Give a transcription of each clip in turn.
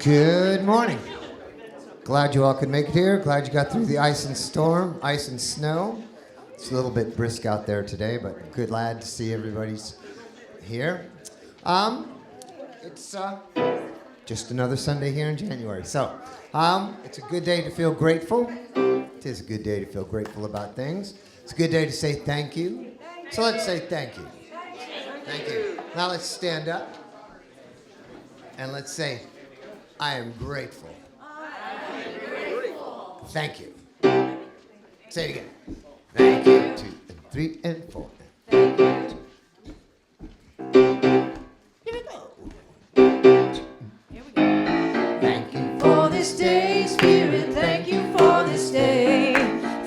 Good morning. Glad you all could make it here. Glad you got through the ice and storm, ice and snow. It's a little bit brisk out there today, but glad to see everybody's here. It's just another Sunday here in January. So it's a good day to feel grateful. It is a good day to feel grateful about things. It's a good day to say thank you. So let's say thank you. Thank you. Now let's stand up and let's say, I am grateful. I am grateful. Thank you. Say it again. Thank you. 2 and 3 and 4. Thank you. Here we go. Here we go. Thank you for this day, Spirit. Thank you for this day.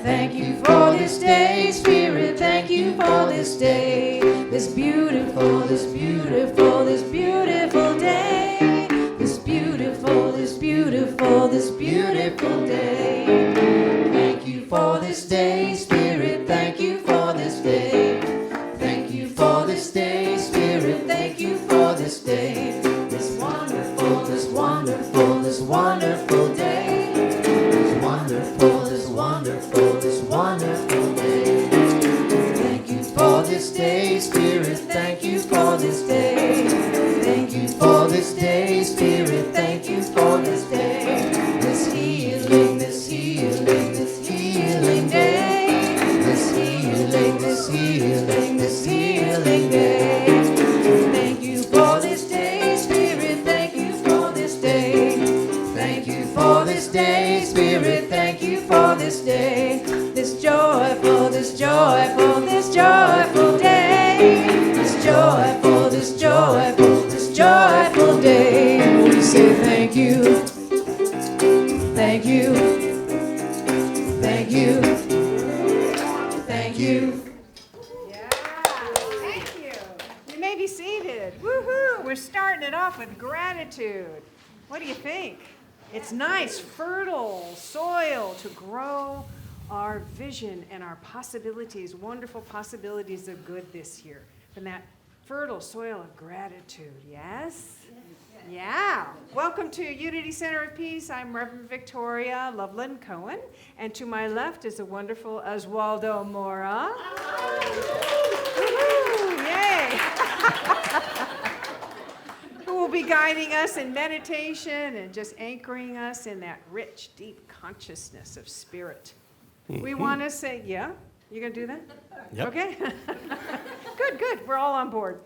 Thank you for this day, Spirit. Thank you for this day. This beautiful, this beautiful, this beautiful day. This beautiful, this beautiful, this beautiful day. Thank you for this day, Spirit. Thank you for this day. Thank you for this day, Spirit. Thank you for this day. This wonderful, this wonderful, this wonderful day. This wonderful, this wonderful, this wonderful day. Thank you for this day, Spirit. Thank you for this day. Thank you for this day, Spirit. Thank you for this day. This healing, this healing, this healing day. This healing, this healing, this healing day. Thank you for this day, Spirit. Thank you for this day. Thank you for this day, Spirit. Thank you for this day. This joyful, this joyful, this joyful day. This joyful, this joyful, this joyful day. say thank you. Thank you. Thank you. Thank you. Yeah, thank you. You may be seated. Woohoo! We're starting it off with gratitude. What do you think? It's nice, fertile soil to grow our vision and our possibilities, wonderful possibilities of good this year. From that fertile soil of gratitude, yes? Yeah. Welcome to Unity Center of Peace. I'm Reverend Victoria Loveland-Coen, and to my left is the wonderful Oswaldo Mora. Woo-hoo, yay! Who will be guiding us in meditation and just anchoring us in that rich, deep consciousness of spirit. We want to say, yeah? You going to do that? Yep. Okay. Good. We're all on board.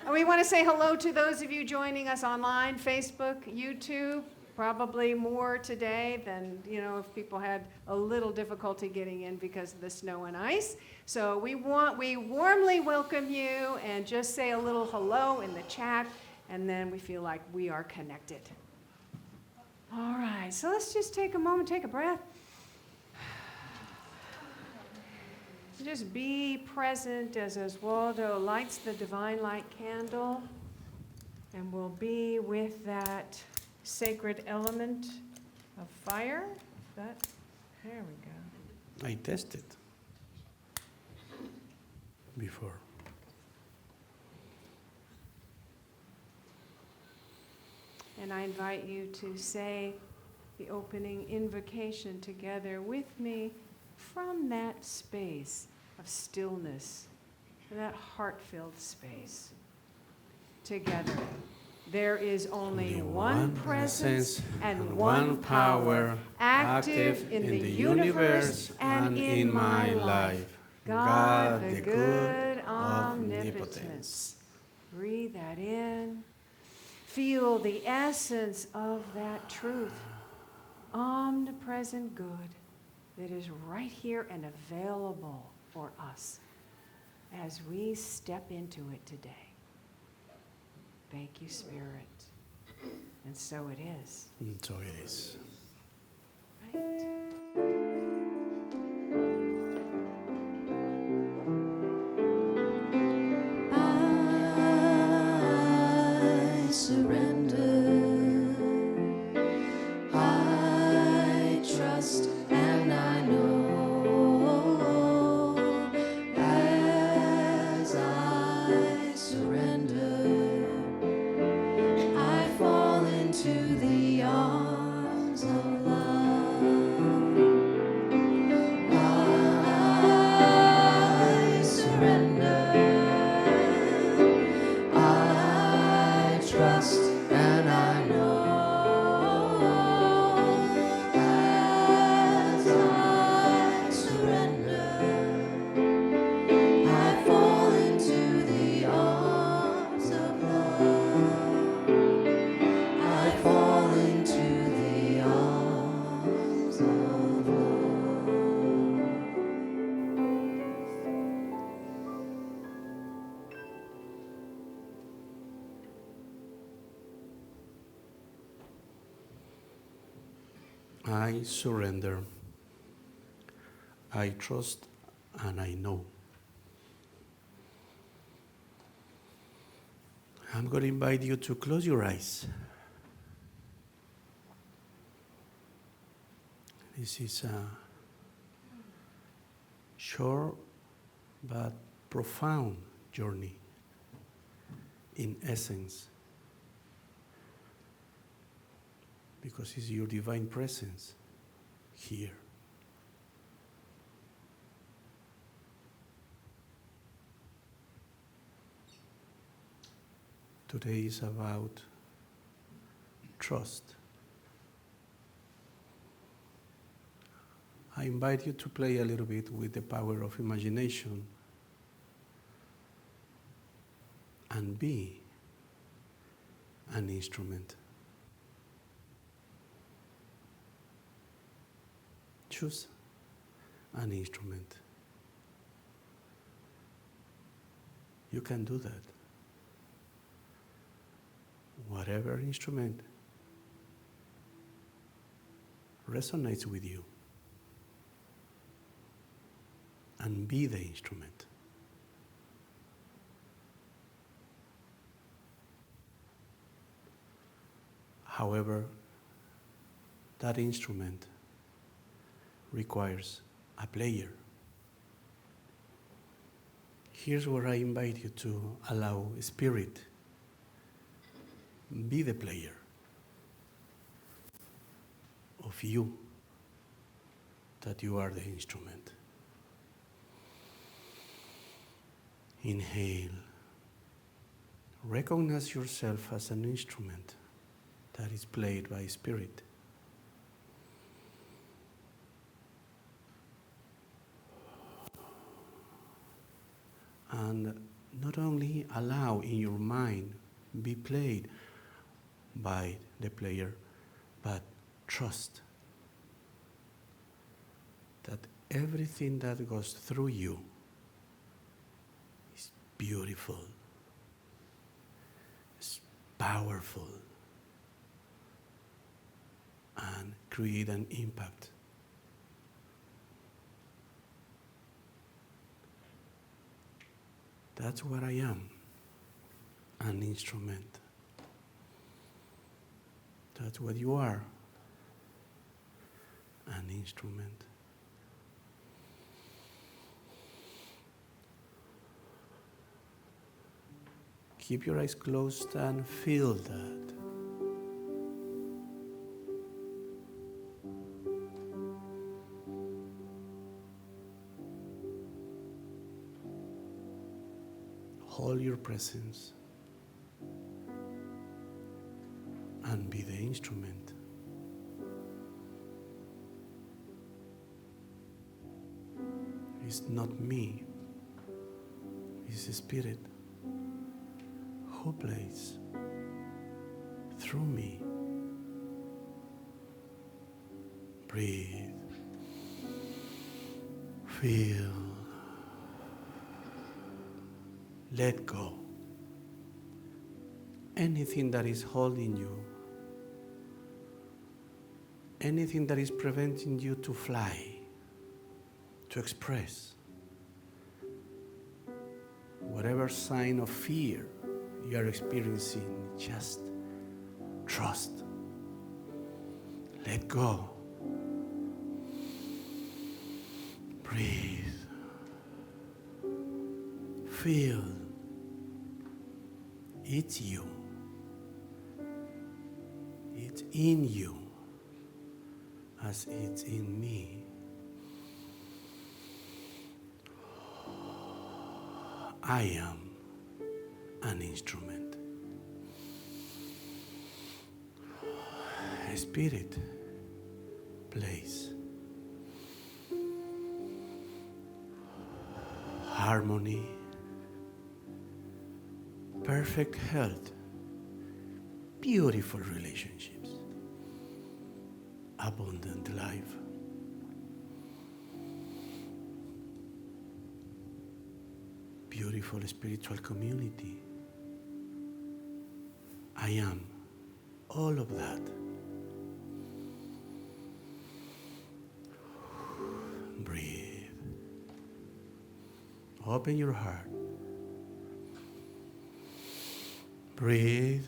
And we want to say hello to those of you joining us online, Facebook, YouTube. Probably more today than, if people had a little difficulty getting in because of the snow and ice. So we warmly welcome you and just say a little hello in the chat, and then we feel like we are connected. All right, so let's just take a moment, take a breath. Just be present as Oswaldo lights the divine light candle, and we'll be with that sacred element of fire. There we go. I tested before. And I invite you to say the opening invocation together with me from that space of stillness, that heart-filled space. Together. There is only one presence and one power active in the universe and in my life. God, the good omnipotence. Breathe that in. Feel the essence of that truth, omnipresent good that is right here and available for us as we step into it today. Thank you, Spirit. And so it is. And so it is. Right. I surrender. I trust and I know as I surrender, I fall into the arms of love. I surrender. I trust and I know as I surrender, I fall into the arms of love. I fall into the arms of love. I surrender. I trust and I know. I'm going to invite you to close your eyes. This is a short but profound journey in essence, because it's your divine presence here. Today is about trust. I invite you to play a little bit with the power of imagination and be an instrument. Choose an instrument. You can do that. Whatever instrument resonates with you. And be the instrument. However, that instrument requires a player. Here's where I invite you to allow Spirit be the player of you, that you are the instrument. Inhale. Recognize yourself as an instrument that is played by Spirit. And not only allow in your mind be played by the player, but trust that everything that goes through you is beautiful, is powerful, and create an impact. That's what I am, an instrument. That's what you are, an instrument. Keep your eyes closed and feel that. Hold your presence and be the instrument. It's not me, it's the Spirit who plays through me. Breathe, feel, let go. Anything that is holding you, anything that is preventing you to fly, to express, whatever sign of fear you are experiencing, just trust. Let go. Breathe. Feel. It's you. It's in you as it's in me. I am an instrument. Spirit plays. Harmony, perfect health, beautiful relationships, abundant life. Beautiful spiritual community. I am all of that. Breathe. Open your heart. Breathe.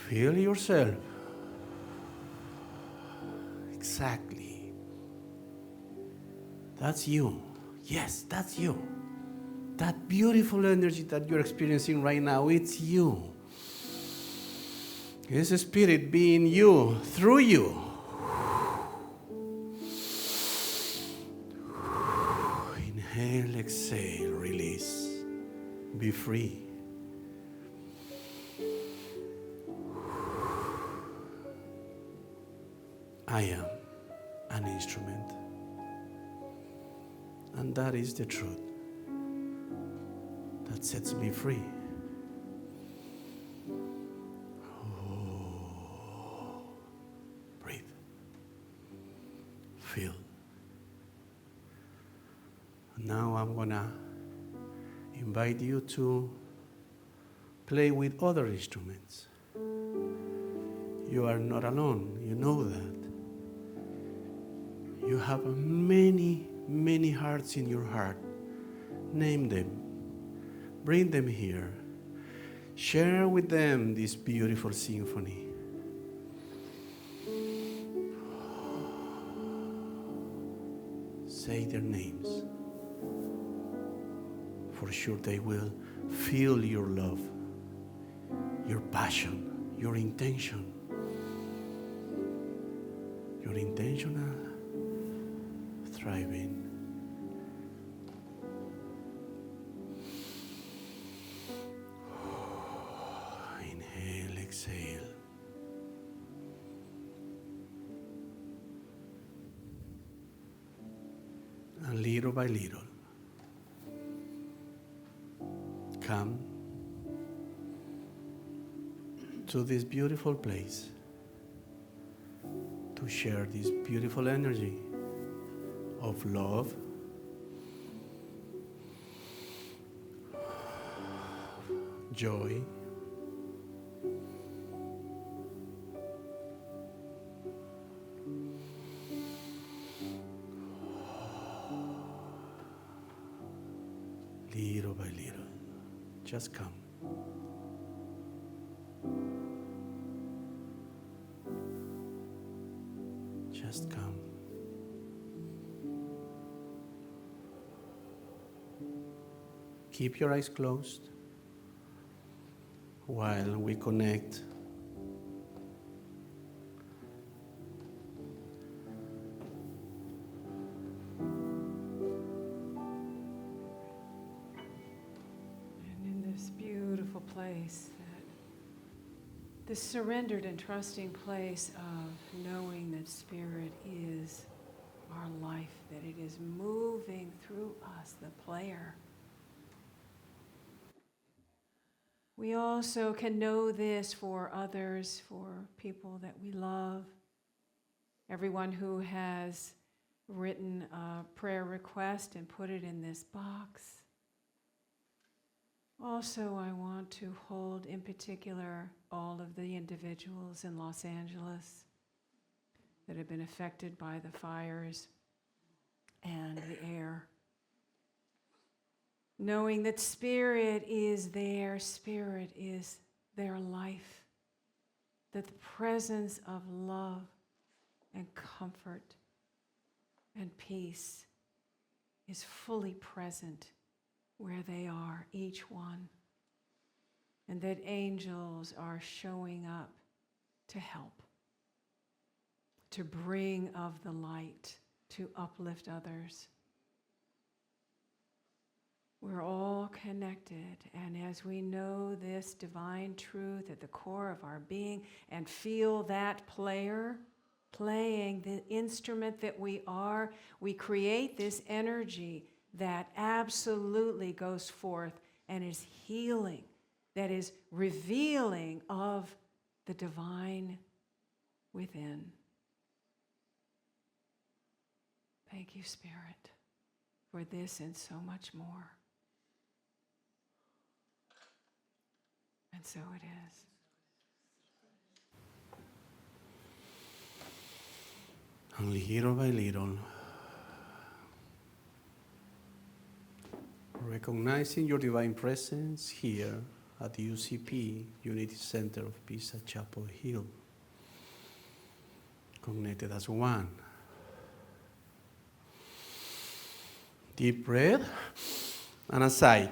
Feel yourself. Exactly. That's you. Yes, that's you. That beautiful energy that you're experiencing right now, it's you. It's a Spirit being you, through you. Inhale, exhale, release. Be free. I am an instrument. And that is the truth that sets me free. Oh. Breathe. Feel. Now I'm gonna invite you to play with other instruments. You are not alone. You know that. You have many, many hearts in your heart. Name them. Bring them here. Share with them this beautiful symphony. Say their names. For sure they will feel your love, your passion, your intention. Your intentional thriving. Inhale, exhale. And little by little, come to this beautiful place to share this beautiful energy of love, joy, little by little. Just come. Just come. Keep your eyes closed while we connect. And in this beautiful place, this surrendered and trusting place of knowing that Spirit is our life, that it is moving through us, the player. We also can know this for others, for people that we love, everyone who has written a prayer request and put it in this box. Also, I want to hold in particular all of the individuals in Los Angeles that have been affected by the fires and the air. Knowing that Spirit is there, Spirit is their life, that the presence of love and comfort and peace is fully present where they are, each one, and that angels are showing up to help, to bring of the light, to uplift others. We're all connected, and as we know this divine truth at the core of our being and feel that player playing the instrument that we are, we create this energy that absolutely goes forth and is healing, that is revealing of the divine within. Thank you, Spirit, for this and so much more. And so it is. And little by little, recognizing your divine presence here at the UCP, Unity Center of Peace at Chapel Hill, connected as one. Deep breath and a sigh.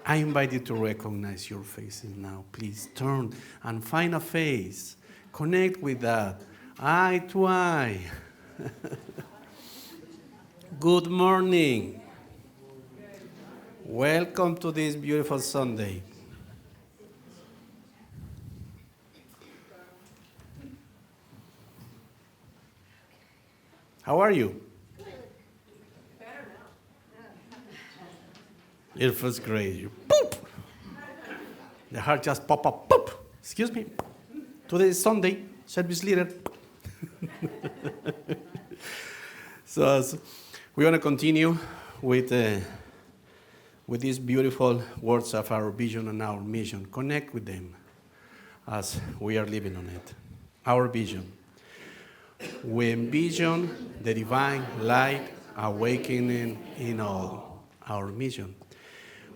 I invite you to recognize your faces now. Please turn and find a face. Connect with that, eye to eye. Good morning. Welcome to this beautiful Sunday. How are you? It feels great. You boop. The heart just pop up. Boop. Excuse me. Today is Sunday. Service leader. So we want to continue with with these beautiful words of our vision and our mission. Connect with them as we are living on it. Our vision. We envision the divine light awakening in all. Our mission.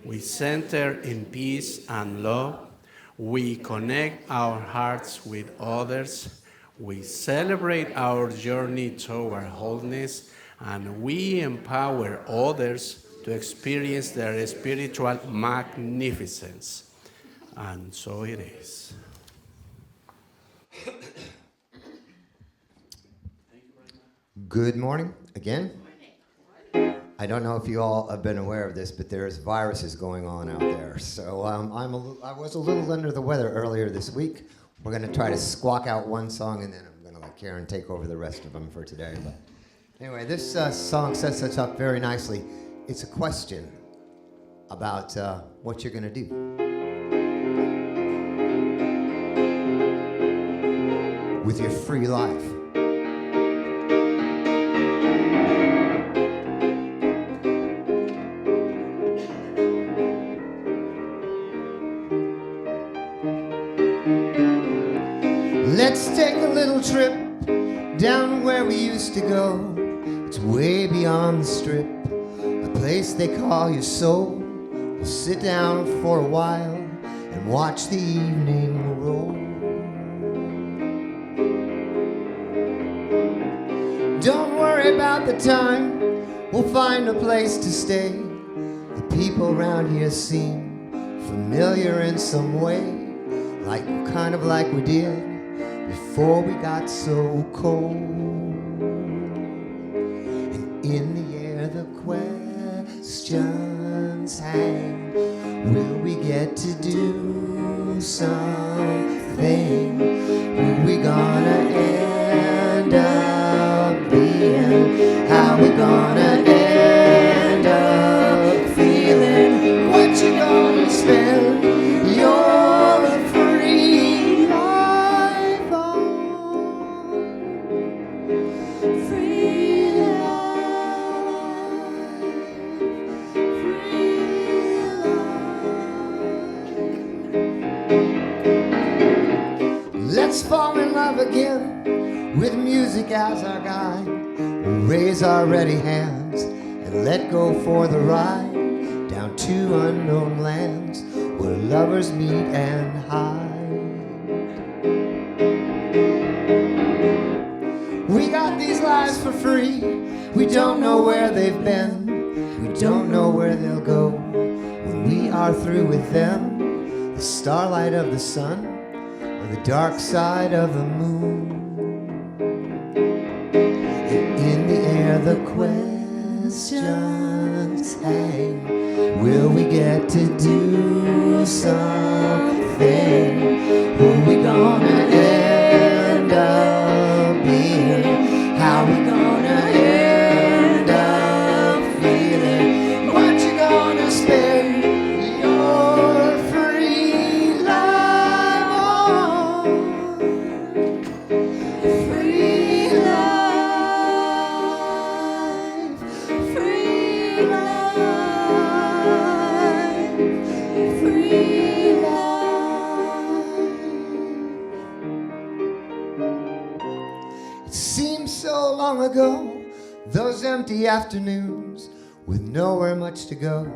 We center in peace and love. We connect our hearts with others. We celebrate our journey toward wholeness, and we empower others to experience their spiritual magnificence. And so it is. Good morning again. I don't know if you all have been aware of this, but there's viruses going on out there. So I was a little under the weather earlier this week. We're going to try to squawk out one song, and then I'm going to let Karen take over the rest of them for today. But anyway, this song sets us up very nicely. It's a question about what you're going to do. With your free life. Let's take a little trip down where we used to go. It's way beyond the strip, a place they call your soul. We'll sit down for a while and watch the evening roll. Don't worry about the time, we'll find a place to stay. The people around here seem familiar in some way, kind of like we did before we got so cold. And in the air the questions hang. Will we get to do something? Who we gonna end up being? How we gonna end up feeling? What you gonna spend your free life on? Free life. Let's fall in love again with music as our guide. Raise our ready hands and let go for the ride down to unknown lands where lovers meet and hide. We got these lives for free. We don't know where they've been. We don't know where they'll go when we are through with them. The starlight of the sun or the dark side of the moon. And in the air the questions hang. Will we get to do something? Who we gonna end up being? How we gonna end up feeling? What you gonna spend your free life on? Free life, free life, free life. It seems so long ago, those empty afternoons with nowhere much to go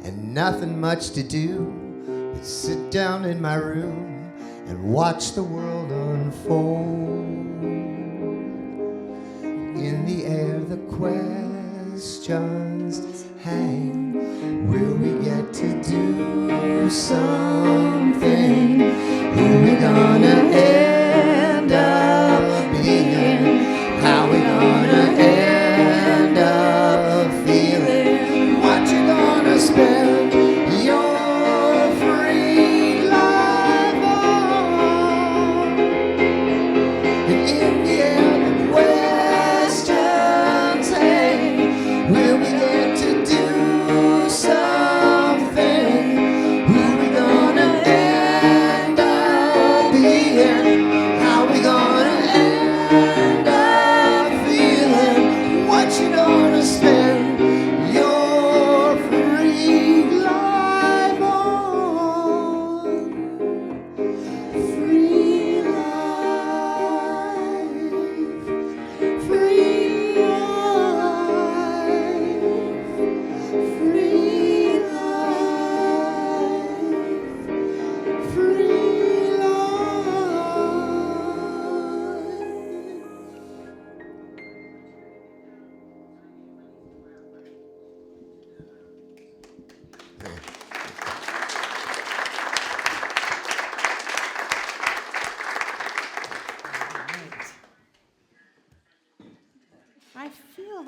and nothing much to do but sit down in my room and watch the world unfold. In the air the questions hang. Will we get to do something? Who we gonna end up being? How we gonna end up feeling? What you gonna spend your free life on? And in the air the questions hang. Will we get to do something? Who we gonna end up being?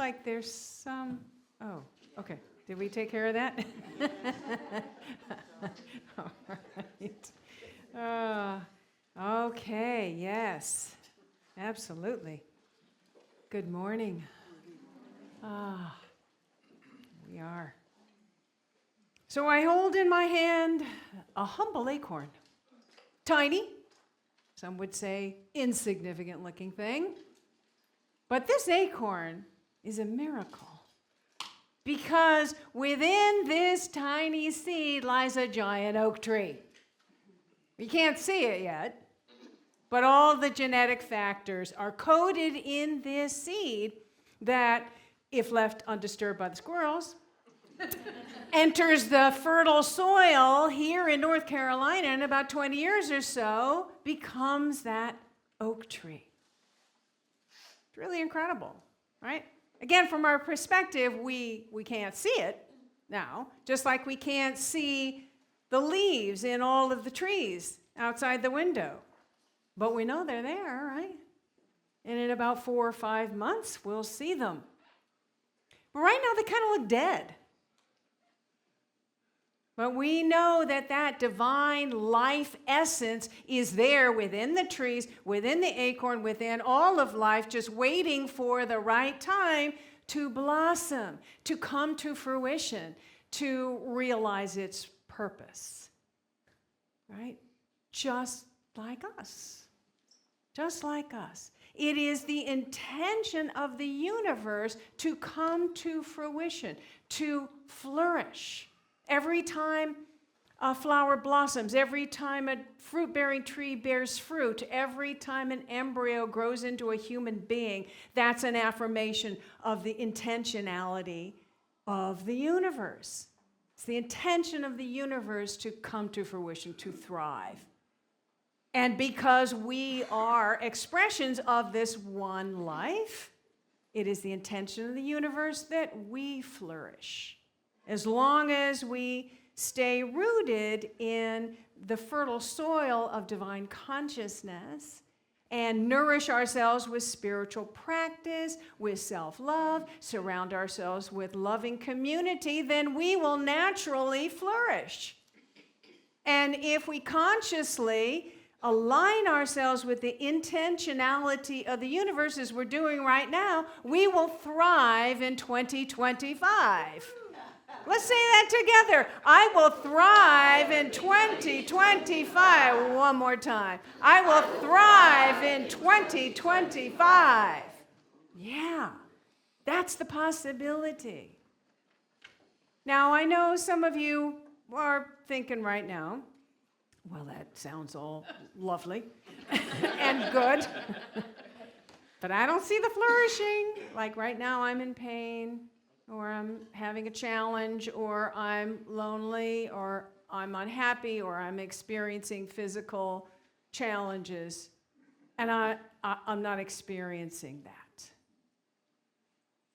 like there's some, oh, okay. Did we take care of that? All right. Okay, yes, absolutely. Good morning. We are. So I hold in my hand a humble acorn. Tiny, some would say insignificant looking thing. But this acorn is a miracle. Because within this tiny seed lies a giant oak tree. You can't see it yet, but all the genetic factors are coded in this seed that, if left undisturbed by the squirrels, enters the fertile soil here in North Carolina in about 20 years or so, becomes that oak tree. It's really incredible, right? Again, from our perspective, we can't see it now, just like we can't see the leaves in all of the trees outside the window. But we know they're there, right? And in about 4 or 5 months, we'll see them. But right now, they kind of look dead. But we know that that divine life essence is there within the trees, within the acorn, within all of life, just waiting for the right time to blossom, to come to fruition, to realize its purpose. Right? Just like us. Just like us. It is the intention of the universe to come to fruition, to flourish. Every time a flower blossoms, every time a fruit-bearing tree bears fruit, every time an embryo grows into a human being, that's an affirmation of the intentionality of the universe. It's the intention of the universe to come to fruition, to thrive. And because we are expressions of this one life, it is the intention of the universe that we flourish. As long as we stay rooted in the fertile soil of divine consciousness and nourish ourselves with spiritual practice, with self-love, surround ourselves with loving community, then we will naturally flourish. And if we consciously align ourselves with the intentionality of the universe as we're doing right now, we will thrive in 2025. Let's say that together. I will thrive in 2025. One more time. I will thrive in 2025. Yeah, that's the possibility. Now, I know some of you are thinking right now, well, that sounds all lovely and good, but I don't see the flourishing. Like right now, I'm in pain, or I'm having a challenge, or I'm lonely, or I'm unhappy, or I'm experiencing physical challenges, and I'm not experiencing that.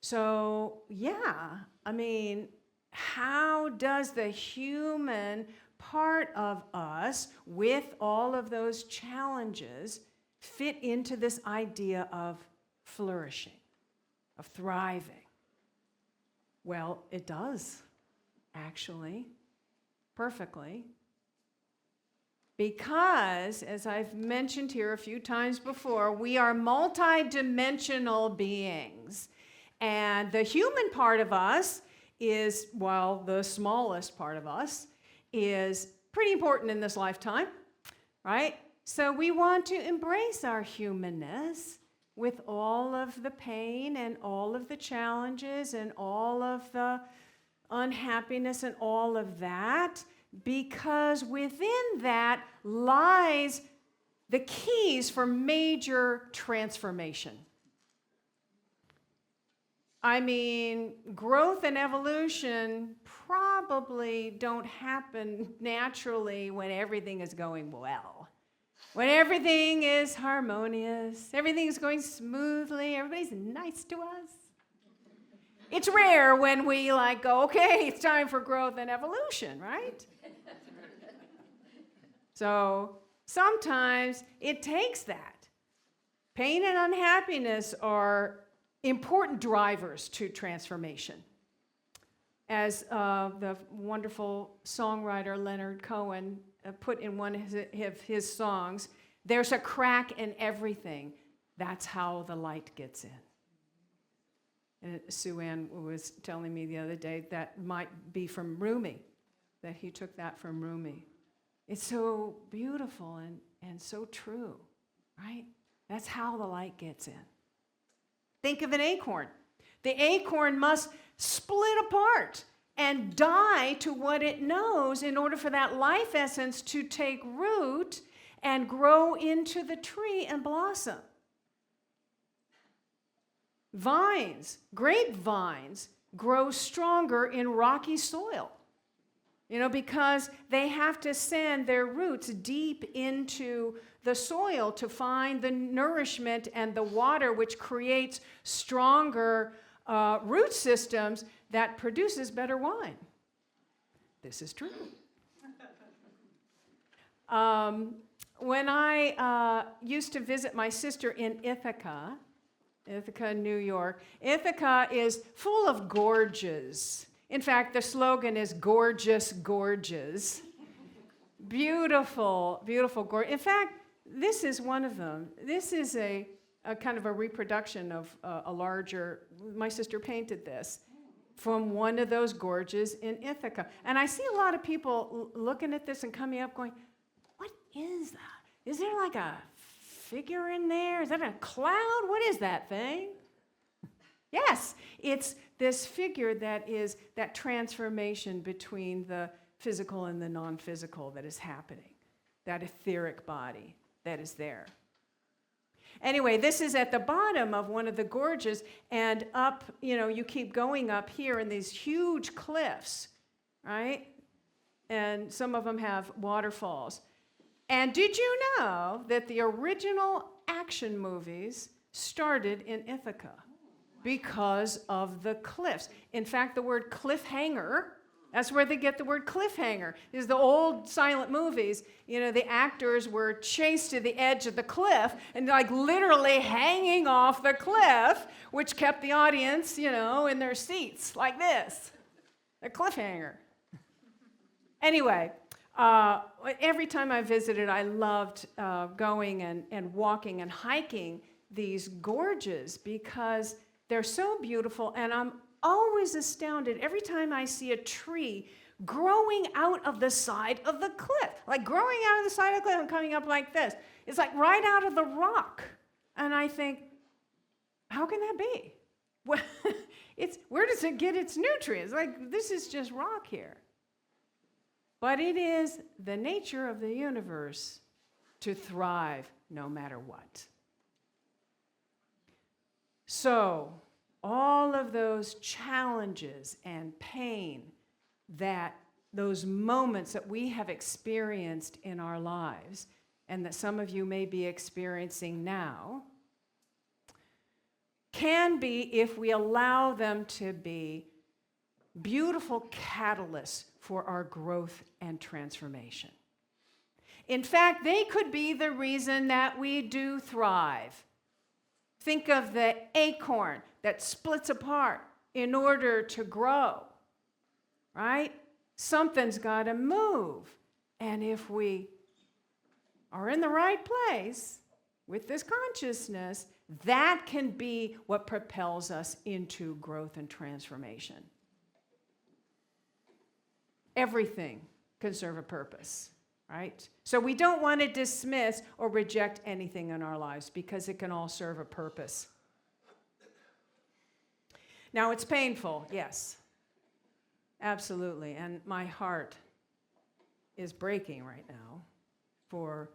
So, yeah, I mean, how does the human part of us, with all of those challenges, fit into this idea of flourishing, of thriving? Well, it does, actually, perfectly. Because, as I've mentioned here a few times before, we are multidimensional beings. And the human part of us is, well, the smallest part of us, is pretty important in this lifetime, right? So we want to embrace our humanness with all of the pain and all of the challenges and all of the unhappiness and all of that, because within that lies the keys for major transformation. I mean, growth and evolution probably don't happen naturally when everything is going well. When everything is harmonious, everything is going smoothly, everybody's nice to us. It's rare when we go, okay, it's time for growth and evolution, right? So sometimes it takes that. Pain and unhappiness are important drivers to transformation. As the wonderful songwriter Loveland-Coen put in one of his songs, there's a crack in everything. That's how the light gets in. And Sue Ann was telling me the other day that might be from Rumi, that he took that from Rumi. It's so beautiful and so true, right? That's how the light gets in. Think of an acorn. The acorn must split apart and die to what it knows in order for that life essence to take root and grow into the tree and blossom. Vines, grapevines, grow stronger in rocky soil, because they have to send their roots deep into the soil to find the nourishment and the water, which creates stronger root systems that produces better wine. This is true. When I used to visit my sister in Ithaca, New York, Ithaca is full of gorges. In fact, the slogan is gorgeous gorges. Beautiful, beautiful gorge. In fact, this is one of them. This is a kind of a reproduction of a larger, my sister painted this, from one of those gorges in Ithaca. And I see a lot of people looking at this and coming up going, what is that? Is there like a figure in there? Is that a cloud? What is that thing? Yes, it's this figure that is that transformation between the physical and the non-physical that is happening, that etheric body that is there. Anyway, this is at the bottom of one of the gorges, and up, you keep going up here in these huge cliffs, right? And some of them have waterfalls. And did you know that the original action movies started in Ithaca because of the cliffs? In fact, the word cliffhanger, that's where they get the word cliffhanger. Is the old silent movies, the actors were chased to the edge of the cliff and like literally hanging off the cliff, which kept the audience, in their seats like this. A cliffhanger. Anyway, every time I visited, I loved going and walking and hiking these gorges because they're so beautiful, and I'm always astounded every time I see a tree growing out of the side of the cliff, like growing out of the side of the cliff and coming up like this. It's like right out of the rock. And I think, how can that be? Well, where does it get its nutrients? Like, this is just rock here. But it is the nature of the universe to thrive no matter what. So, all of those challenges and pain, those moments that we have experienced in our lives, and that some of you may be experiencing now, can be, if we allow them to be, beautiful catalysts for our growth and transformation. In fact, they could be the reason that we do thrive. Think of the acorn that splits apart in order to grow, right? Something's got to move. And if we are in the right place with this consciousness, that can be what propels us into growth and transformation. Everything can serve a purpose, right? So we don't want to dismiss or reject anything in our lives because it can all serve a purpose. Now, it's painful, yes, absolutely. And my heart is breaking right now for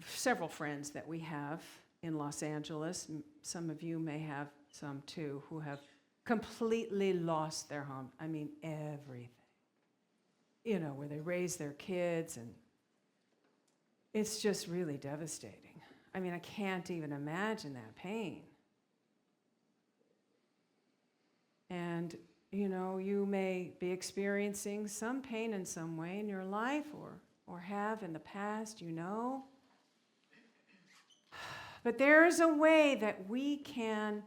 several friends that we have in Los Angeles. Some of you may have some too who have completely lost their home. I mean, everything. Where they raise their kids, and it's just really devastating. I mean, I can't even imagine that pain. And, you may be experiencing some pain in some way in your life or have in the past, But there is a way that we can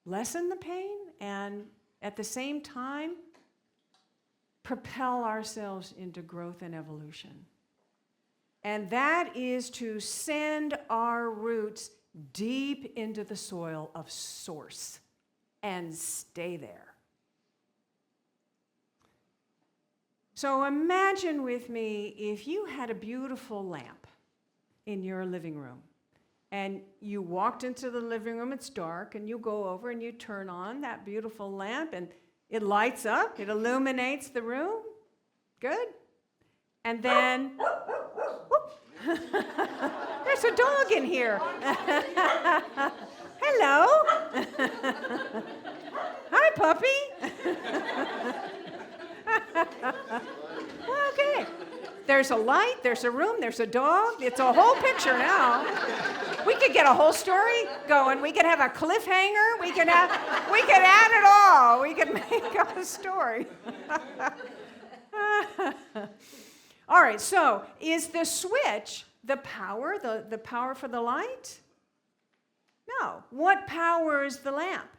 lessen the pain and at the same time propel ourselves into growth and evolution. And that is to send our roots deep into the soil of source and stay there. So imagine with me if you had a beautiful lamp in your living room and you walked into the living room, it's dark, and you go over and you turn on that beautiful lamp and it lights up, it illuminates the room. Good. And then, there's a dog in here. Hello. Hi, puppy. Okay. There's a light, there's a room, there's a dog. It's a whole picture now. We could get a whole story going. We could have a cliffhanger. We could add it all. We could make up a story. All right, so is the switch the power, the power for the light? No. What powers the lamp?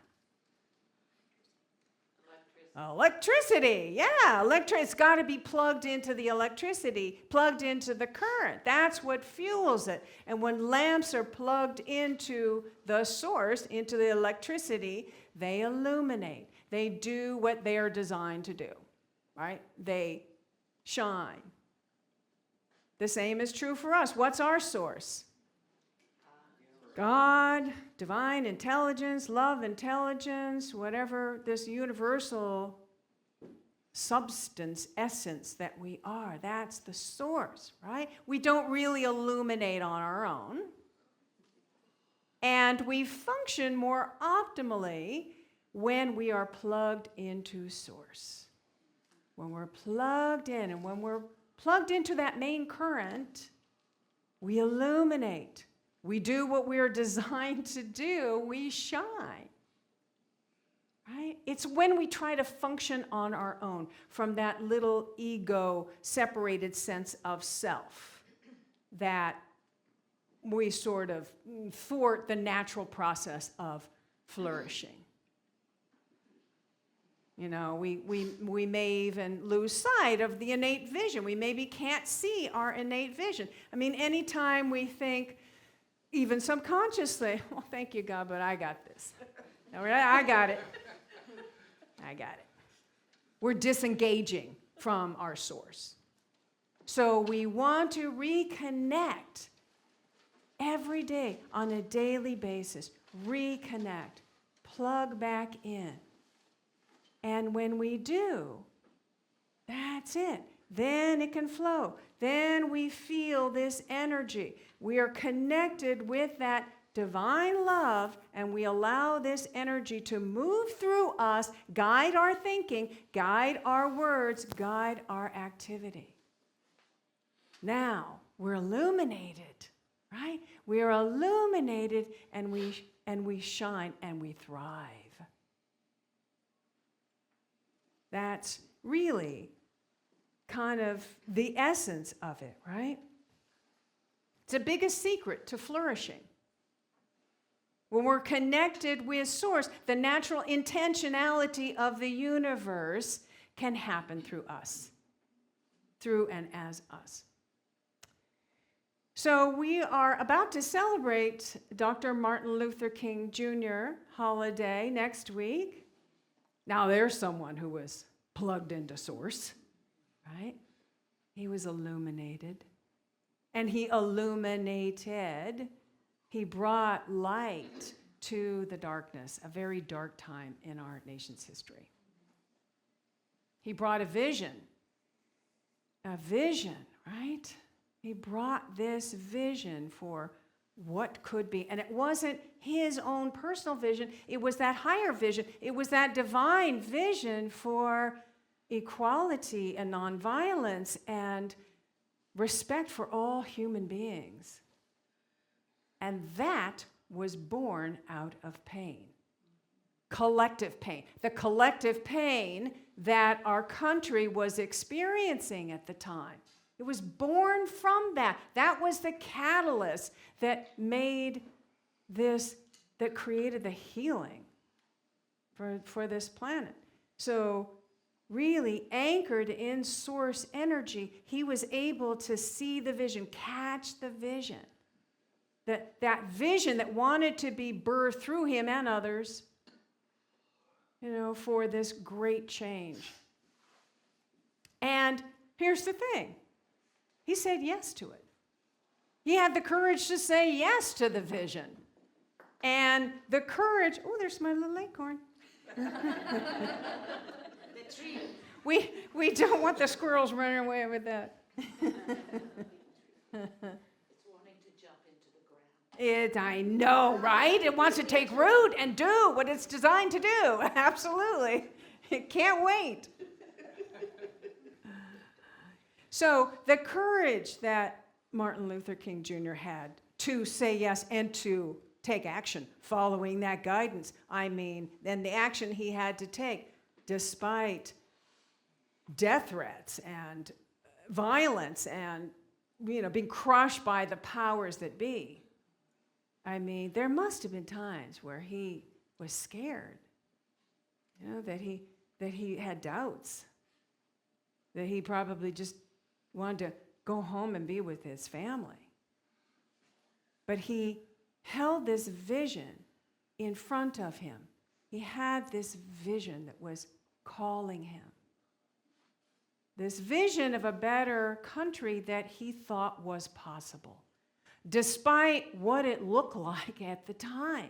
Electricity. Yeah, it's got to be plugged into the electricity, plugged into the current. That's what fuels it. And when lamps are plugged into the source, into the electricity, they illuminate. They do what they are designed to do, right? They shine. The same is true for us. What's our source? God, divine intelligence, love intelligence, whatever this universal substance, essence that we are, that's the source, right? We don't really illuminate on our own. And we function more optimally when we are plugged into source. When we're plugged in, and when we're plugged into that main current, we illuminate. We do what we're designed to do. We shine. Right? It's when we try to function on our own from that little ego separated sense of self that we sort of thwart the natural process of flourishing. You know, we may even lose sight of the innate vision. We maybe can't see our innate vision. I mean, anytime we think, even subconsciously, well, thank you, God, but I got this. I got it. I got it. We're disengaging from our source. So we want to reconnect every day on a daily basis. Reconnect. Plug back in. And when we do, that's it. Then it can flow. Then we feel this energy. We are connected with that divine love, and we allow this energy to move through us, guide our thinking, guide our words, guide our activity. Now, we're illuminated, right? We are illuminated, and we shine, and we thrive. That's really kind of the essence of it, right? It's the biggest secret to flourishing. When we're connected with Source, the natural intentionality of the universe can happen through us, through and as us. So we are about to celebrate Dr. Martin Luther King Jr. holiday next week. Now there's someone who was plugged into Source, right? He was illuminated. And he illuminated. He brought light to the darkness, a very dark time in our nation's history. He brought a vision, right? He brought this vision for what could be. And it wasn't his own personal vision. It was that higher vision. It was that divine vision for equality and nonviolence and respect for all human beings. And that was born out of pain. Collective pain. The collective pain that our country was experiencing at the time. It was born from that. That was the catalyst that made this, that created the healing for this planet. So really anchored in source energy, he was able to see the vision, catch the vision. That vision that wanted to be birthed through him and others, for this great change. And here's the thing. He said yes to it. He had the courage to say yes to the vision. And the courage, oh, there's my little acorn. We don't want the squirrels running away with that. I know, right? It wants to take root and do what it's designed to do. Absolutely. It can't wait. So the courage that Martin Luther King Jr. had to say yes and to take action following that guidance. And the action he had to take despite death threats and violence and, being crushed by the powers that be. There must have been times where he was scared, that he had doubts, that he probably just wanted to go home and be with his family. But he held this vision in front of him. He had this vision that was calling him. This vision of a better country that he thought was possible, despite what it looked like at the time.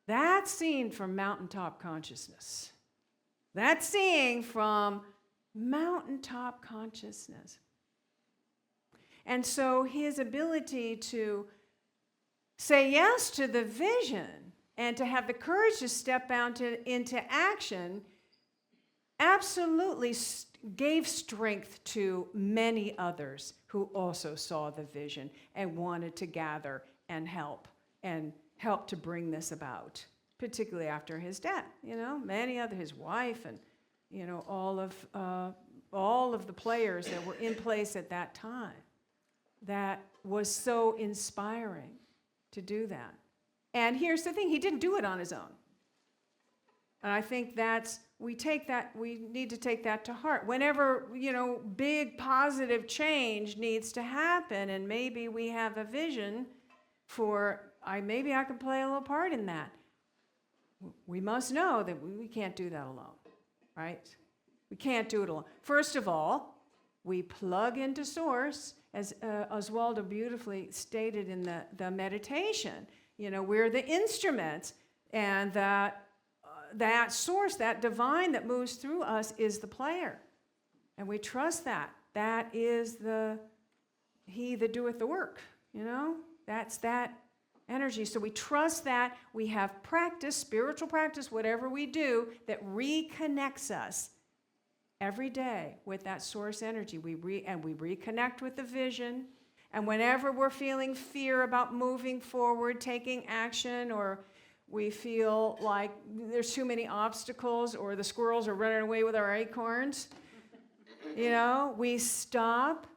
That's seen from mountaintop consciousness. That's seeing from mountaintop consciousness. And so his ability to say yes to the vision and to have the courage to step out into action absolutely gave strength to many others who also saw the vision and wanted to gather and help to bring this about, particularly after his death. Many other, his wife and all of the players that were in place at that time. That was so inspiring to do that. And here's the thing, he didn't do it on his own. And I think we need to take that to heart. Whenever, big positive change needs to happen, and maybe we have a vision for, maybe I can play a little part in that. We must know that we can't do that alone, right? We can't do it alone. First of all, we plug into source, as Oswaldo beautifully stated in the meditation. We're the instruments, and that source, that divine that moves through us is the player. And we trust that. That is he that doeth the work, That's that energy. So we trust that. We have practice, spiritual practice, whatever we do, that reconnects us every day with that source energy. We reconnect with the vision. And whenever we're feeling fear about moving forward, taking action, or we feel like there's too many obstacles or the squirrels are running away with our acorns, we stop,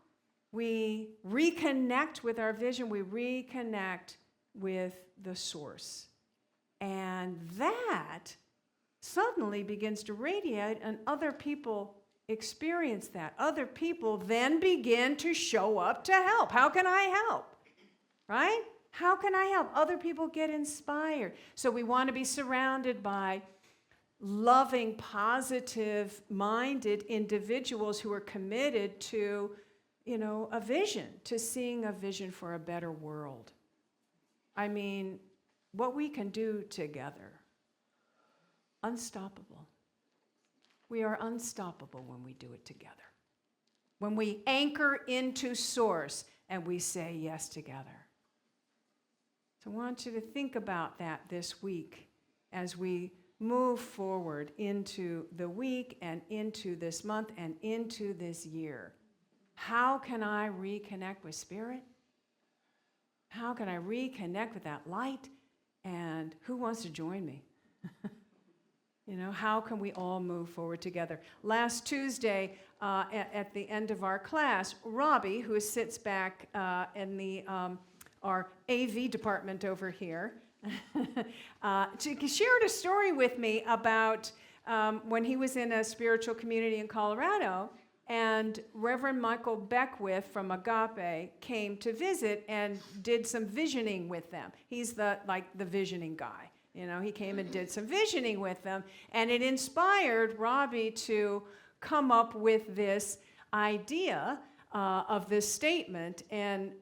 we reconnect with our vision, we reconnect with the source. And that suddenly begins to radiate, and other people experience that. Other people then begin to show up to help. How can I help? Right? How can I help? Other people get inspired. So we want to be surrounded by loving, positive-minded individuals who are committed to, a vision, to seeing a vision for a better world. What we can do together, unstoppable. We are unstoppable when we do it together. When we anchor into source and we say yes together. So I want you to think about that this week as we move forward into the week and into this month and into this year. How can I reconnect with Spirit? How can I reconnect with that light? And who wants to join me? How can we all move forward together? Last Tuesday, at the end of our class, Robbie, who sits back in our AV department over here, shared a story with me about when he was in a spiritual community in Colorado, and Reverend Michael Beckwith from Agape came to visit and did some visioning with them. He's the visioning guy. You know, he came and did some visioning with them, and it inspired Robbie to come up with this idea of this statement. And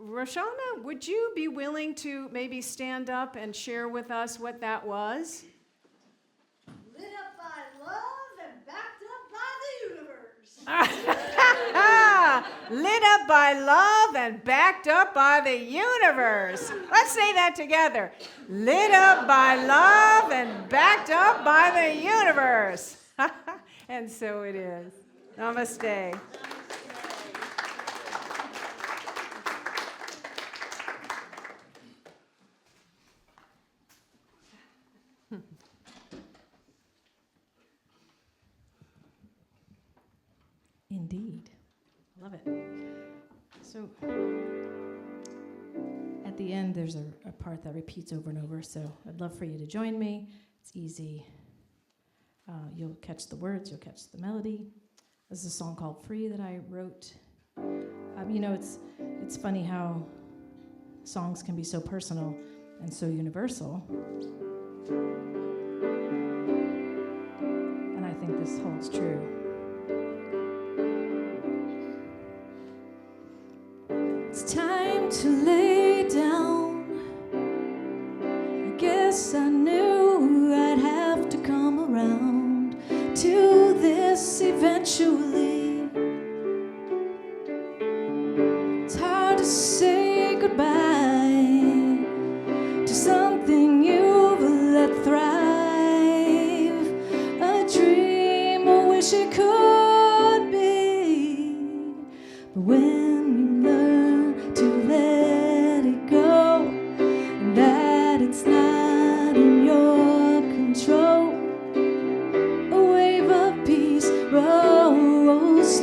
Roshana, would you be willing to maybe stand up and share with us what that was? Lit up by love and backed up by the universe. Lit up by love and backed up by the universe. Let's say that together. Lit up by love and backed up by the universe. And so it is. Namaste. Indeed. Love it. So at the end, there's a part that repeats over and over, so I'd love for you to join me. It's easy. You'll catch the words, you'll catch the melody. This is a song called Free that I wrote. It's funny how songs can be so personal and so universal. And I think this holds true. It's time to lay down. I guess I knew I'd have to come around to this eventually. It's hard to say goodbye to something you've let thrive. A dream I wish it could be, but when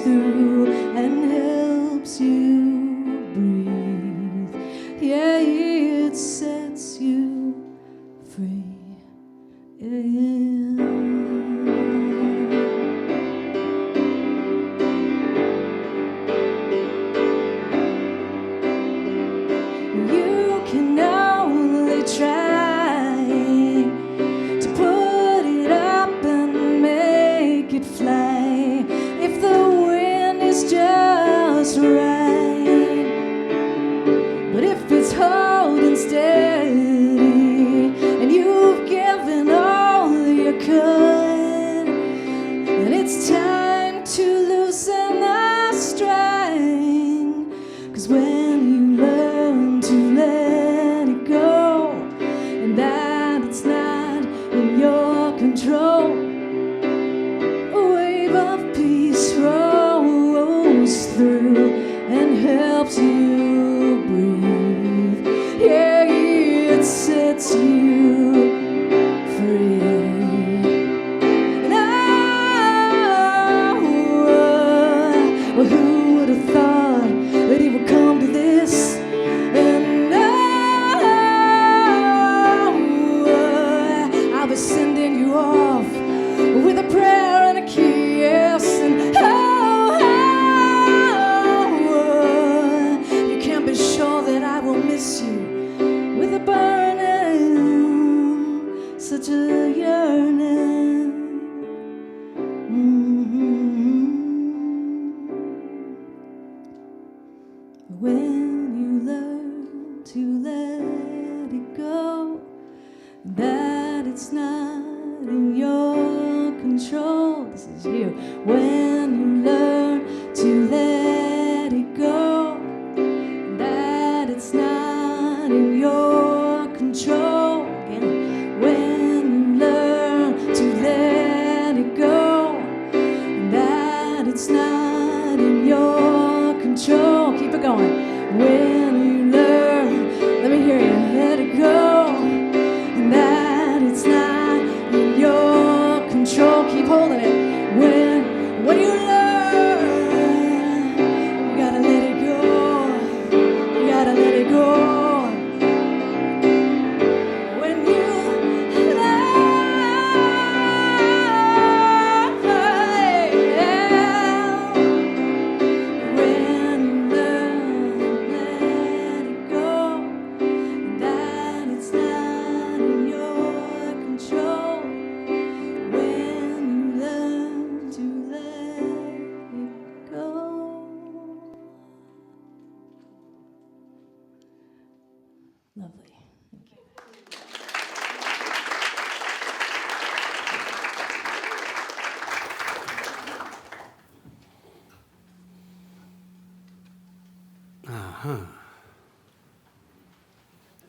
through and helps you breathe. Yeah, it sets you free. Yeah. You can only try to put it up and make it fly. If the wind is just right, but if it's holding steady and you've given all you could, then it's time to loosen the string. 'Cause when you learn to let it go, and that it's not in your control, through and helps you breathe. Yeah, it sets you free. And well, who would have thought that he would come to this? And I was sending you off with a prayer and a kiss, and miss you with a burning, such a yearning. When you learn to let it go, that it's not in your control. This is you. When you learn to let it go, it's not in your control. Again, when you learn to let it go, that it's not in your control. Keep it going. When you learn, let me hear you, let it go, and that it's not in your control. Keep holding it. When you learn, you gotta let it go. Gotta let it go.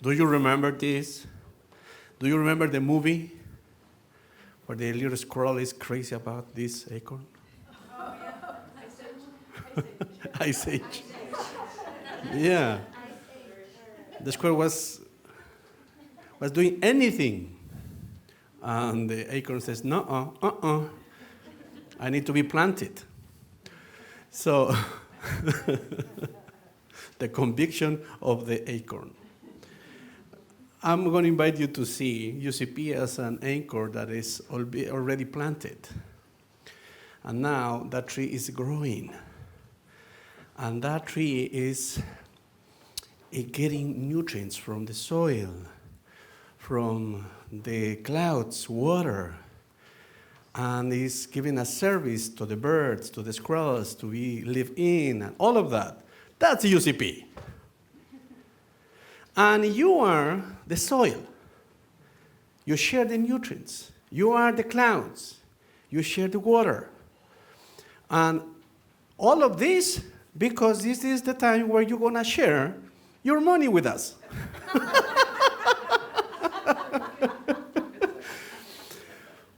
Do you remember this? Do you remember the movie where the little squirrel is crazy about this acorn? Oh, yeah. Ice Age. Yeah. The squirrel was doing anything. And the acorn says, no, I need to be planted. So, the conviction of the acorn. I'm going to invite you to see UCP as an anchor that is already planted. And now that tree is growing. And that tree is getting nutrients from the soil, from the clouds, water, and is giving a service to the birds, to the squirrels, to live in, and all of that. That's UCP. And you are the soil. You share the nutrients. You are the clouds. You share the water. And all of this, because this is the time where you're going to share your money with us.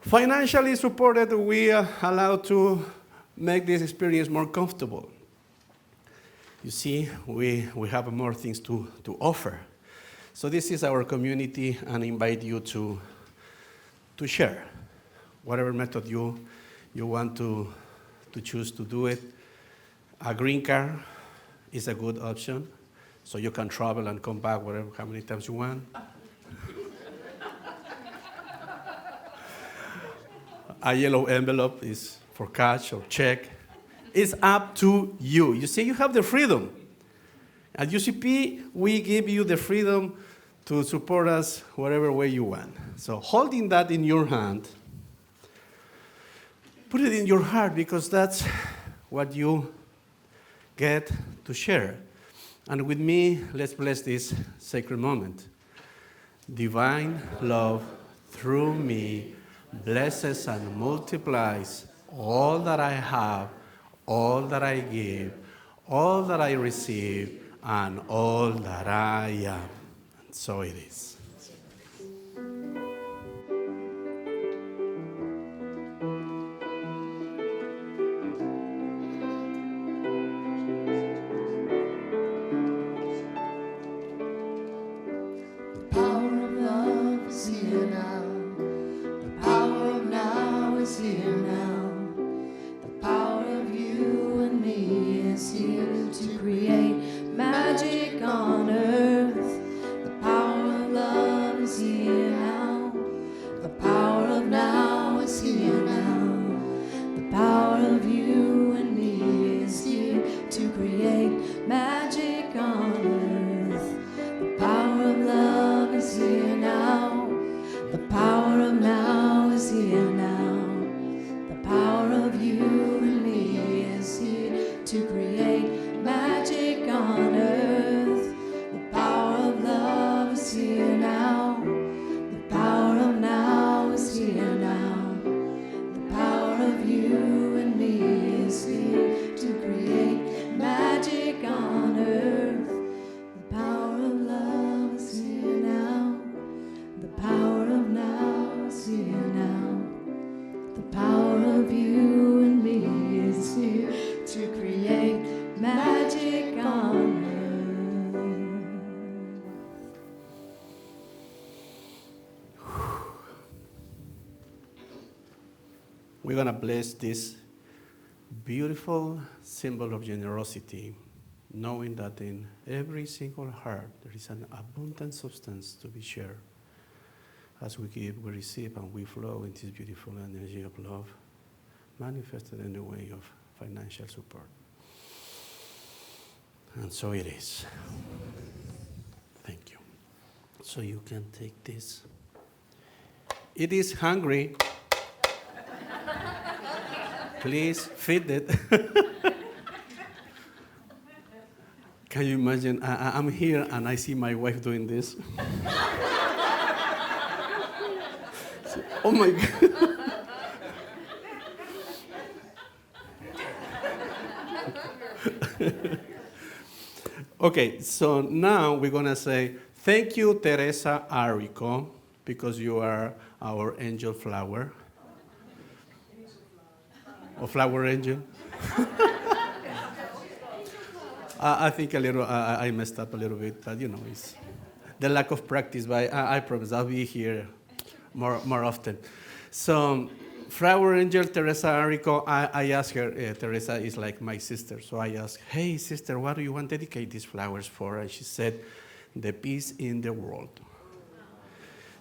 Financially supported, we are allowed to make this experience more comfortable. You see, we have more things to offer. So this is our community, and I invite you to share whatever method you want to choose to do it. A green card is a good option, so you can travel and come back how many times you want. A yellow envelope is for cash or check. It's up to you. You see, you have the freedom. At UCP, we give you the freedom to support us whatever way you want. So holding that in your hand, put it in your heart, because that's what you get to share. And with me, let's bless this sacred moment. Divine love through me blesses and multiplies all that I have, all that I give, all that I receive, and all that I am. And so it is. We're going to bless this beautiful symbol of generosity, knowing that in every single heart there is an abundant substance to be shared. As we give, we receive, and we flow in this beautiful energy of love, manifested in the way of financial support. And so it is. Thank you. So you can take this. It is hungry. Please feed it. Can you imagine? I'm here and I see my wife doing this. Oh my God. Okay, so now we're going to say, thank you, Teresa Arico, because you are our angel flower. Or flower angel. I think a little, I messed up a little bit, but it's the lack of practice, but I promise I'll be here more often. So, flower angel Teresa Arico, I asked her, Teresa is like my sister, so I asked, hey sister, what do you want to dedicate these flowers for? And she said, the peace in the world.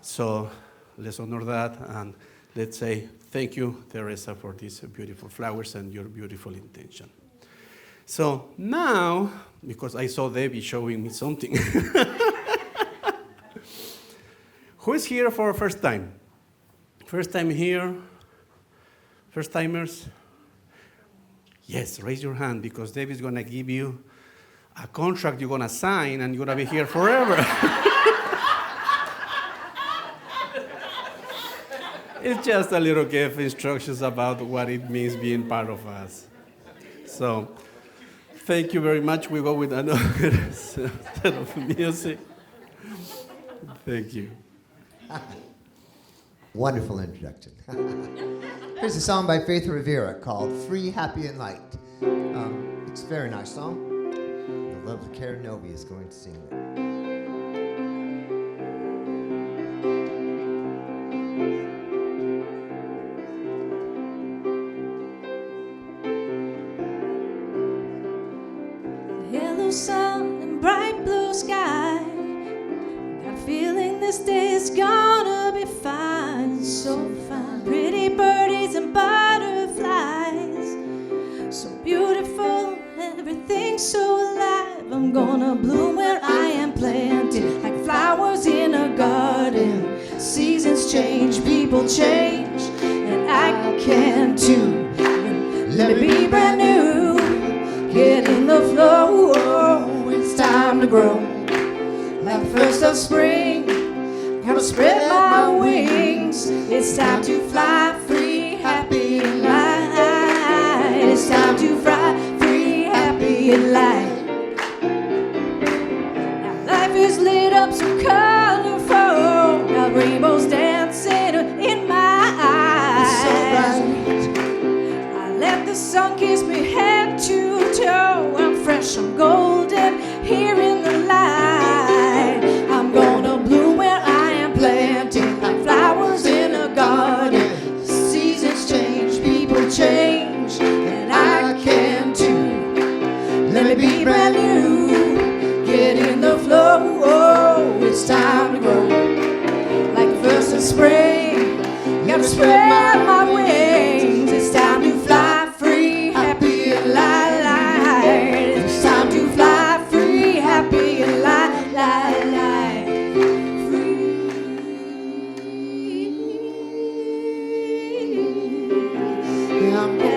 So let's honor that and let's say thank you, Teresa, for these beautiful flowers and your beautiful intention. So now, because I saw Debbie showing me something, who is here for first time? First time here? First timers? Yes, raise your hand because Debbie's going to give you a contract you're going to sign and you're going to be here forever. It's just a little gift, instructions about what it means being part of us. So, thank you very much. We go with another set of music. Thank you. Wonderful introduction. Here's a song by Faith Rivera called Free, Happy, and Light. It's a very nice song. The Loveland-Coen Novi is going to sing it. Yellow sun and bright blue sky. Got a feeling this day is gonna be fine, so fine. Pretty birdies and butterflies, so beautiful, everything's so alive. I'm gonna bloom where I am planted, like flowers in a garden. Seasons change, people change, and I can too. Let me be brand new. Get in the flow, it's time to grow. Like the first of spring, gonna spread my wings. It's time to fly free, happy, and light. It's time to fly free, happy, and light. Now life is lit up so colorful. Now rainbows dancing in my eyes. So I let the sun kiss me head to toe. I'm fresh, I'm golden, here in the light. I'm gonna bloom where I am planted, like flowers in a garden. Seasons change, people change, and I can too. Let me be brand new. Get in the flow, it's time to grow. Like the first of spring, gotta spread my wings. It's time to fly free, happy, and light. It's time to fly free, happy, and light. Free. I'm free.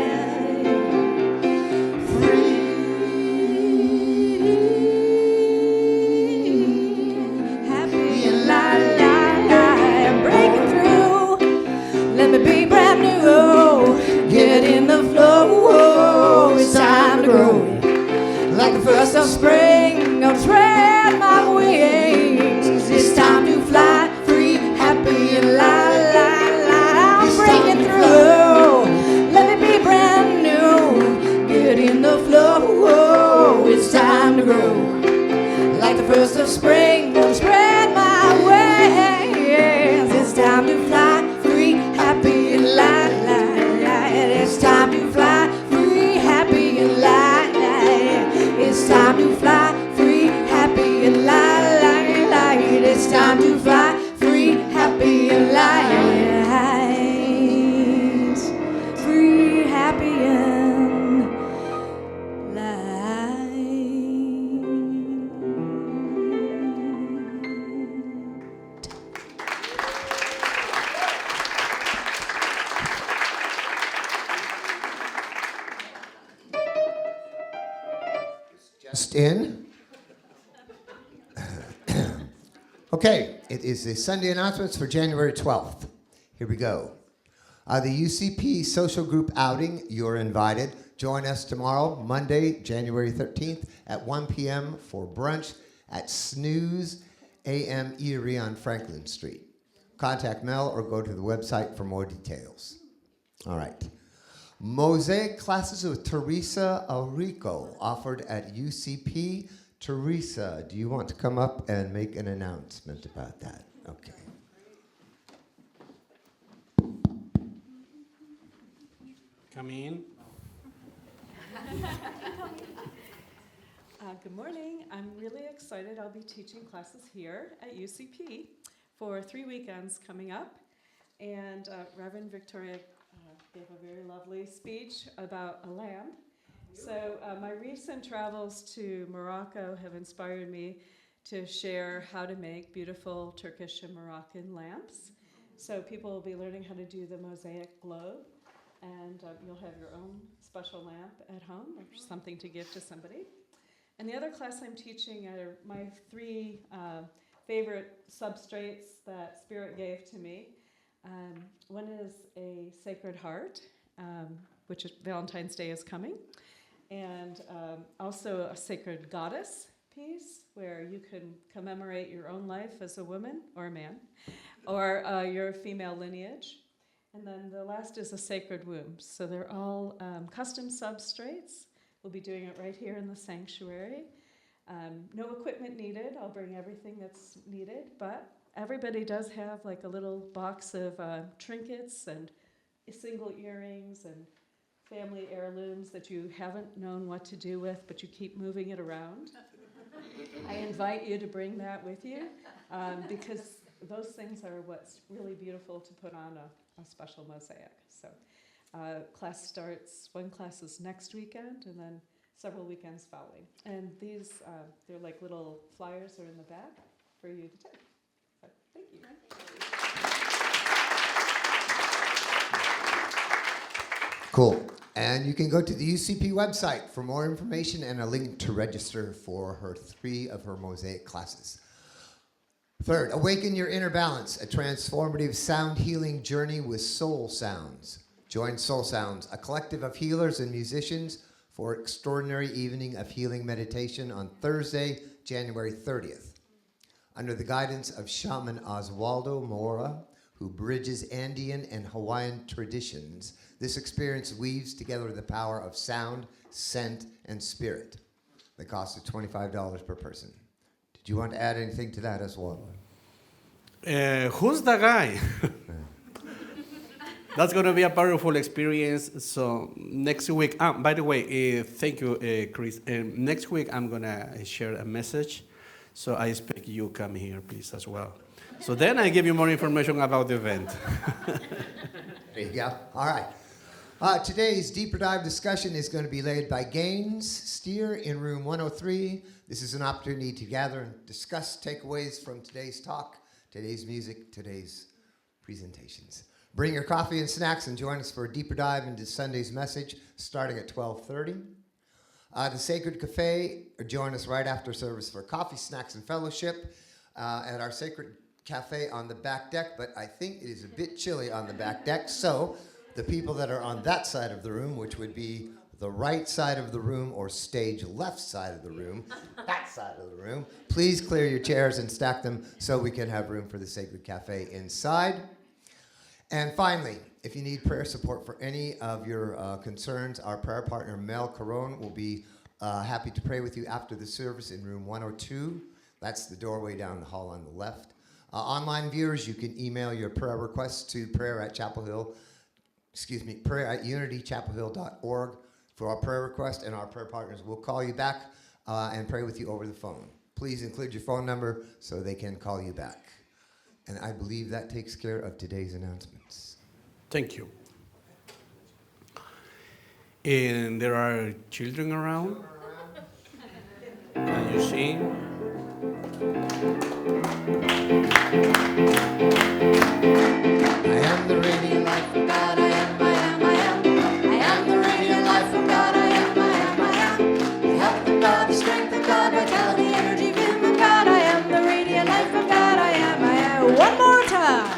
Happy and light. I'm breaking through. Let me be brand new. Get in the flow. It's time to grow. Like the first of spring, I'll spread my wings. It's time to fly free, happy, and light. I'm breaking through. Let me be brand new. Get in the flow. It's time to grow. Like the first of spring, I'll spread my wings. It's time to fly free, happy, and light. It's time to fly free, happy, and light. It's time to fly free, happy, and light. It's time to fly free, happy, and light. Free, happy, and light. Just in. Okay, it is the Sunday announcements for January 12th. Here we go. The UCP social group outing, you're invited. Join us tomorrow, Monday, January 13th at 1 p.m. for brunch at Snooze AM Eatery on Franklin Street. Contact Mel or go to the website for more details. All right. Mosaic classes with Teresa Alrico offered at UCP. Teresa, do you want to come up and make an announcement about that? Okay. Come in. Good morning. I'm really excited. I'll be teaching classes here at UCP for 3 weekends coming up. And Reverend Victoria gave a very lovely speech about a lamp. So my recent travels to Morocco have inspired me to share how to make beautiful Turkish and Moroccan lamps. So people will be learning how to do the mosaic globe, and you'll have your own special lamp at home or something to give to somebody. And the other class I'm teaching are my 3 favorite substrates that Spirit gave to me. One is a Sacred Heart, which is Valentine's Day is coming, and also a Sacred Goddess piece where you can commemorate your own life as a woman or a man, or your female lineage. And then the last is a Sacred Womb. So they're all custom substrates. We'll be doing it right here in the sanctuary. No equipment needed. I'll bring everything that's needed, but everybody does have like a little box of trinkets and single earrings and family heirlooms that you haven't known what to do with, but you keep moving it around. I invite you to bring that with you because those things are what's really beautiful to put on a special mosaic. So one class is next weekend, and then several weekends following. And these, they're like little flyers are in the back for you to take. So, thank you. Cool. And you can go to the UCP website for more information and a link to register for 3 of her mosaic classes. Third, awaken your inner balance, a transformative sound healing journey with Soul Sounds. Join Soul Sounds, a collective of healers and musicians, for extraordinary evening of healing meditation on Thursday, January 30th. Under the guidance of Shaman Oswaldo Mora, who bridges Andean and Hawaiian traditions, this experience weaves together the power of sound, scent, and spirit. The cost is $25 per person. Did you want to add anything to that as well? Who's the guy? That's going to be a powerful experience. So next week, by the way, thank you, Chris. Next week, I'm going to share a message. So I expect you come here, please, as well. So then I give you more information about the event. There you go. All right. Today's deeper dive discussion is going to be led by Gaines Steer in room 103. This is an opportunity to gather and discuss takeaways from today's talk, today's music, today's presentations. Bring your coffee and snacks and join us for a deeper dive into Sunday's message starting at 12:30. The Sacred Cafe, join us right after service for coffee, snacks, and fellowship at our Sacred Cafe on the back deck, but I think it is a bit chilly on the back deck, so the people that are on that side of the room, which would be the right side of the room or stage left side of the room, that side of the room, please clear your chairs and stack them so we can have room for the Sacred Cafe inside. And finally, if you need prayer support for any of your concerns, our prayer partner Mel Caron will be happy to pray with you after the service in room 102. That's the doorway down the hall on the left. Online viewers, you can email your prayer requests to prayer@unitychapelhill.org for our prayer request, and our prayer partners will call you back and pray with you over the phone. Please include your phone number so they can call you back. And I believe that takes care of today's announcements. Thank you. And there are children around. Can you sing? I am the radiant light from God. I am, I am, I am. I am the radiant light from God. I am, I am, I am. The health of God, the strength of God, vitality, energy, vim of God. I am the radiant light from God. I am, I am. One more time.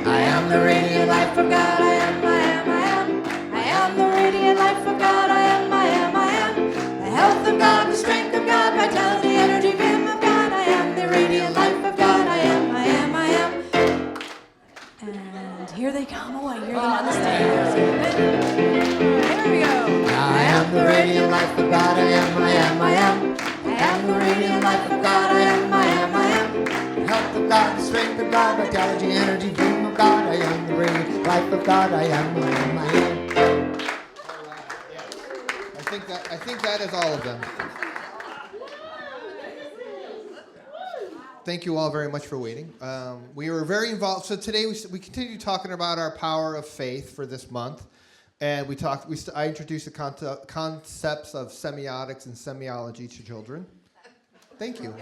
I am the radiant light from God. I am, I am, I am. I am the Billy Cowboy. You're the one on the stage. There we go. I am the radiant life of God. I am, I am, I am. I am the radiant life of God. I am, I am, I am. The health of God, the strength of God, vitality, energy, dream of God. I am the radiant life of God. I am, I am, I am. I think that is all of them. Thank you all very much for waiting. We were very involved. So today we continue talking about our power of faith for this month, and I introduced the concepts of semiotics and semiology to children. Thank you.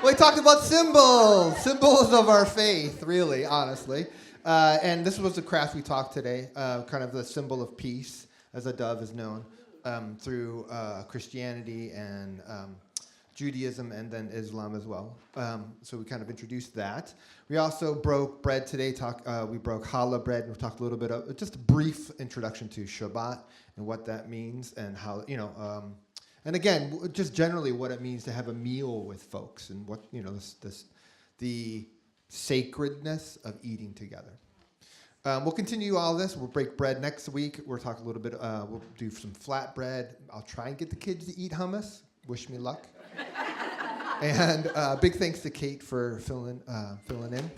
We talked about symbols of our faith, really, honestly. And this was the craft we talked today, kind of the symbol of peace, as a dove is known, through Christianity and Judaism and then Islam as well. So we kind of introduced that. We also broke bread today. We broke challah bread, and we talked a little bit of just a brief introduction to Shabbat and what that means and how, and again, just generally what it means to have a meal with folks and what, the sacredness of eating together. We'll continue all this. We'll break bread next week. We'll talk a little bit. We'll do some flatbread. I'll try and get the kids to eat hummus. Wish me luck. And big thanks to Kate for filling in.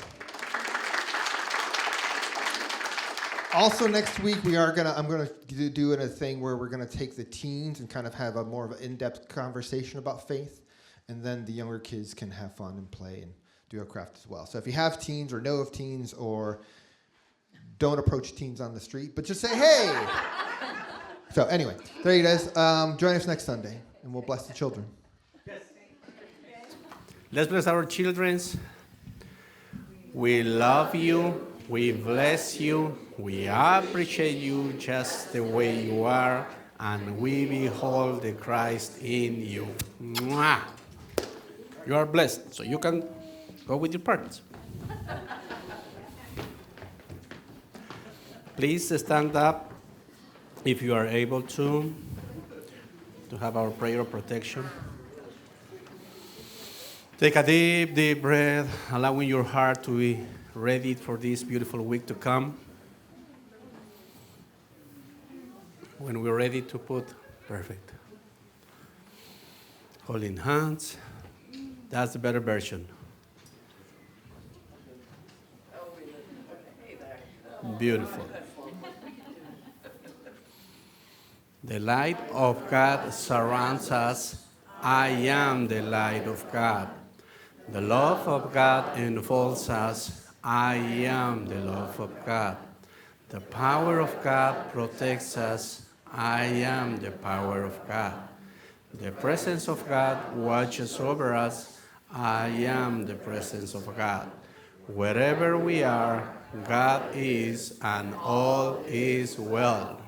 Also next week I'm gonna do a thing where we're gonna take the teens and kind of have a more of an in-depth conversation about faith, and then the younger kids can have fun and play and do a craft as well. So if you have teens or know of teens, or don't approach teens on the street, but just say hey. So anyway, there it is. Join us next Sunday, and we'll bless the children. Let's bless our children. We love you. We bless you. We appreciate you just the way you are. And we behold the Christ in you. Mwah! You are blessed. So you can go with your parents. Please stand up if you are able to have our prayer of protection. Take a deep, deep breath, allowing your heart to be ready for this beautiful week to come. When we're ready to put, perfect. Holding hands, that's the better version. Beautiful. The light of God surrounds us. I am the light of God. The love of God enfolds us. I am the love of God. The power of God protects us. I am the power of God. The presence of God watches over us. I am the presence of God. Wherever we are, God is, and all is well.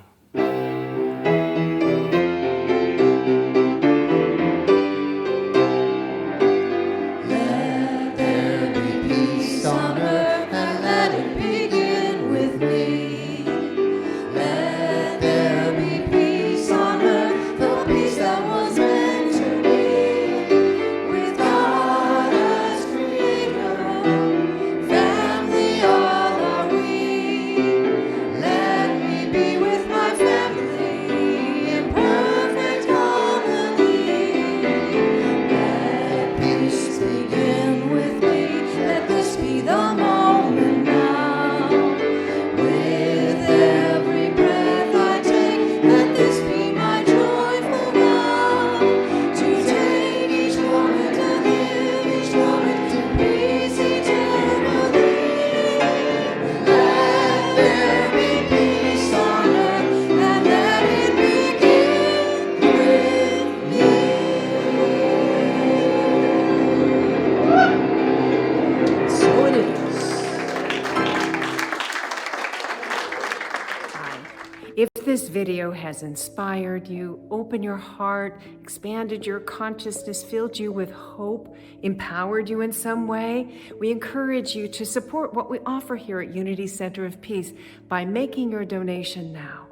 If this video has inspired you, opened your heart, expanded your consciousness, filled you with hope, empowered you in some way, we encourage you to support what we offer here at Unity Center of Peace by making your donation now.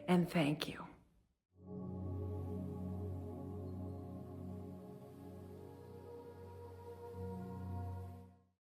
And thank you.